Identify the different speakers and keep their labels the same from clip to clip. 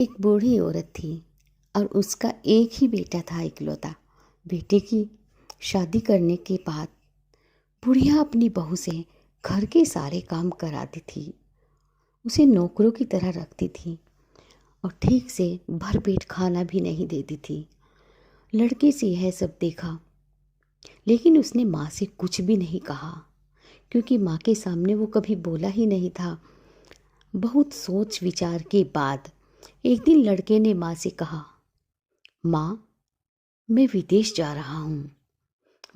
Speaker 1: एक बूढ़ी औरत थी और उसका एक ही बेटा था, इकलौता। बेटे की शादी करने के बाद बुढ़िया अपनी बहू से घर के सारे काम कराती थी, उसे नौकरों की तरह रखती थी और ठीक से भरपेट खाना भी नहीं देती थी। लड़के से यह सब देखा, लेकिन उसने माँ से कुछ भी नहीं कहा, क्योंकि माँ के सामने वो कभी बोला ही नहीं था। बहुत सोच विचार के बाद एक दिन लड़के ने माँ से कहा, माँ, मैं विदेश जा रहा हूँ।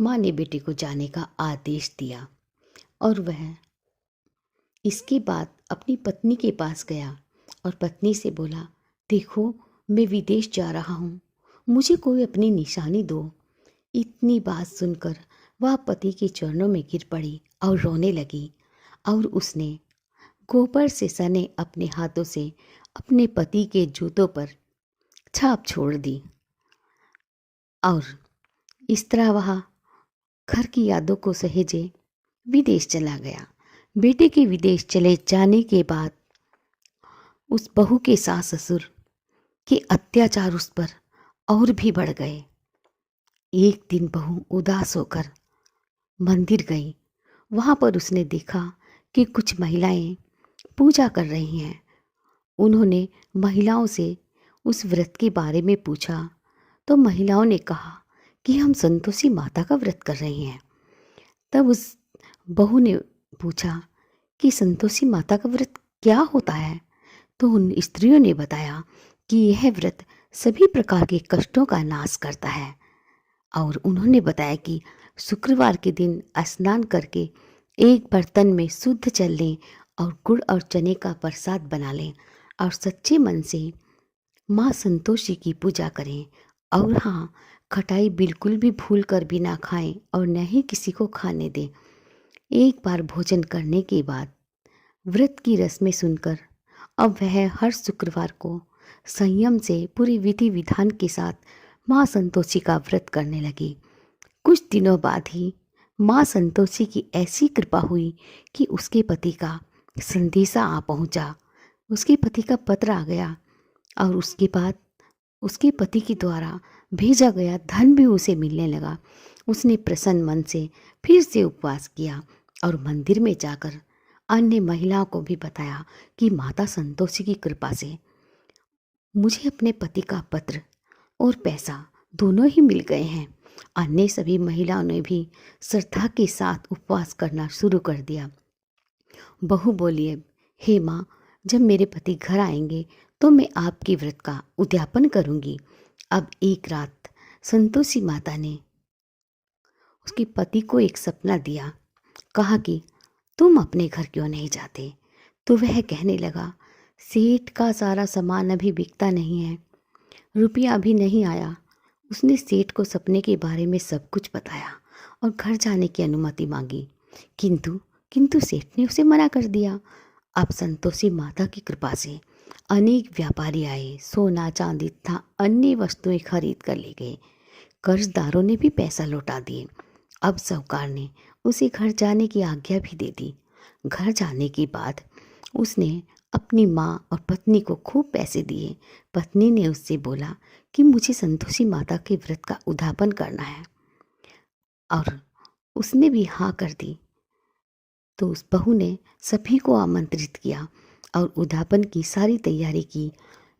Speaker 1: माँ ने बेटे को जाने का आदेश दिया और वह इसके बाद अपनी पत्नी के पास गया और पत्नी से बोला, देखो, मैं विदेश जा रहा हूँ, मुझे कोई अपनी निशानी दो। इतनी बात सुनकर वह पति के चरणों में गिर पड़ी और रोने लगी और उसने गोबर से सने अपने हाथों से अपने पति के जूतों पर छाप छोड़ दी और इस तरह वह घर की यादों को सहेजे विदेश चला गया। बेटे के विदेश चले जाने के बाद उस बहू के सास ससुर के अत्याचार उस पर और भी बढ़ गए। एक दिन बहू उदास होकर मंदिर गई। वहाँ पर उसने देखा कि कुछ महिलाएं पूजा कर रही हैं। उन्होंने महिलाओं से उस व्रत के बारे में पूछा तो महिलाओं ने कहा कि हम संतोषी माता का व्रत कर रही हैं। तब उस बहू ने पूछा कि संतोषी माता का व्रत क्या होता है? तो उन स्त्रियों ने बताया कि यह व्रत सभी प्रकार के कष्टों का नाश करता है और उन्होंने बताया कि शुक्रवार के दिन स्नान करके एक बर्तन में शुद्ध जल लें और गुड़ और चने का प्रसाद बना लें और सच्चे मन से माँ संतोषी की पूजा करें। और हाँ, खटाई बिल्कुल भी भूल कर भी ना खाएं और न ही किसी को खाने दें। एक बार भोजन करने के बाद व्रत की रस्में सुनकर अब वह हर शुक्रवार को संयम से पूरी विधि विधान के साथ माँ संतोषी का व्रत करने लगी। कुछ दिनों बाद ही माँ संतोषी की ऐसी कृपा हुई कि उसके पति का संदेशा आ पहुँचा। उसके पति का पत्र आ गया और उसके बाद उसके पति के द्वारा भेजा गया धन भी उसे मिलने लगा। उसने प्रसन्न मन से फिर से उपवास किया और मंदिर में जाकर अन्य महिलाओं को भी बताया कि माता संतोषी की कृपा से मुझे अपने पति का पत्र और पैसा दोनों ही मिल गए हैं। अन्य सभी महिलाओं ने भी श्रद्धा के साथ उपवास करना शुरू कर दिया। बहू बोली, अब हे माँ, जब मेरे पति घर आएंगे तो मैं आपके व्रत का उद्यापन करूंगी। अब एक रात संतोषी माता ने उसके पति को एक सपना दिया। कहा कि तुम अपने घर क्यों नहीं जाते? तो वह कहने लगा, सेठ का सारा सामान अभी बिकता नहीं है, रुपया अभी नहीं आया। उसने सेठ को सपने के बारे में सब कुछ बताया और घर जाने की अनुमति मांगी, किंतु किंतु सेठ ने उसे मना कर दिया। अब संतोषी माता की कृपा से अनेक व्यापारी आए, सोना चांदी तथा अन्य वस्तुएं खरीद कर ले गए। कर्जदारों ने भी पैसा लौटा दिए। अब साहूकार ने उसे घर जाने की आज्ञा भी दे दी। घर जाने के बाद उसने अपनी माँ और पत्नी को खूब पैसे दिए। पत्नी ने उससे बोला कि मुझे संतोषी माता के व्रत का उद्यापन करना है और उसने भी हाँ कर दी। तो उस बहू ने सभी को आमंत्रित किया और उद्यापन की सारी तैयारी की।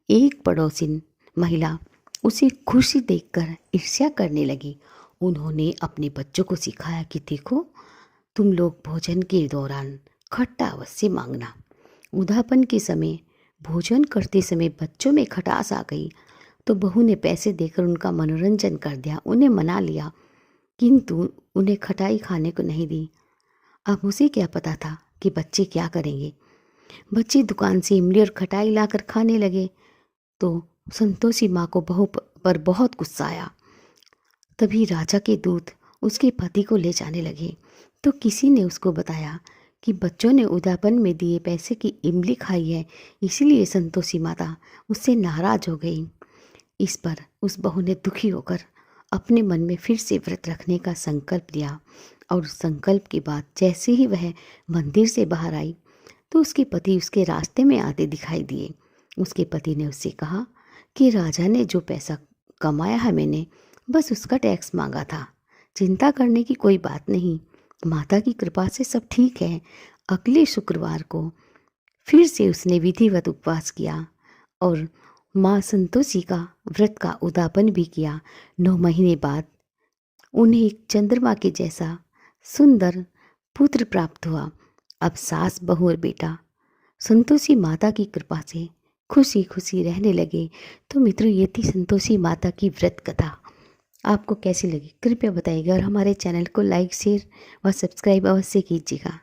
Speaker 1: एक पड़ोसिन महिला उसे खुशी देखकर ईर्ष्या करने लगी। उन्होंने अपने बच्चों को सिखाया कि देखो, तुम लोग भोजन के दौरान खट्टा अवश्य मांगना। उद्यापन के समय भोजन करते समय बच्चों में खटास आ गई तो बहू ने पैसे देकर उनका मनोरंजन कर दिया, उन्हें मना लिया, किंतु उन्हें खटाई खाने को नहीं दी। अब उसे क्या पता था कि बच्चे क्या करेंगे। बच्चे दुकान से इमली और खटाई लाकर खाने लगे तो संतोषी माँ को बहू पर बहुत गुस्सा आया। तभी राजा के दूत उसके पति को ले जाने लगे तो किसी ने उसको बताया कि बच्चों ने उद्यापन में दिए पैसे की इमली खाई है, इसलिए संतोषी माता उससे नाराज हो गई। इस पर उस बहू ने दुखी होकर अपने मन में फिर से व्रत रखने का संकल्प लिया और संकल्प के बाद जैसे ही वह मंदिर से बाहर आई तो उसके पति उसके रास्ते में आते दिखाई दिए। उसके पति ने उससे कहा कि राजा ने जो पैसा कमाया है मैंने बस उसका टैक्स मांगा था, चिंता करने की कोई बात नहीं, माता की कृपा से सब ठीक है। अगले शुक्रवार को फिर से उसने विधिवत उपवास किया और माँ संतोषी का व्रत का उद्यापन भी किया। 9 महीने बाद उन्हें एक चंद्रमा के जैसा सुंदर पुत्र प्राप्त हुआ। अब सास, बहू और बेटा संतोषी माता की कृपा से खुशी खुशी रहने लगे। तो मित्रों, ये थी संतोषी माता की व्रत कथा। आपको कैसी लगी कृपया बताइएगा और हमारे चैनल को लाइक, शेयर व सब्सक्राइब अवश्य कीजिएगा।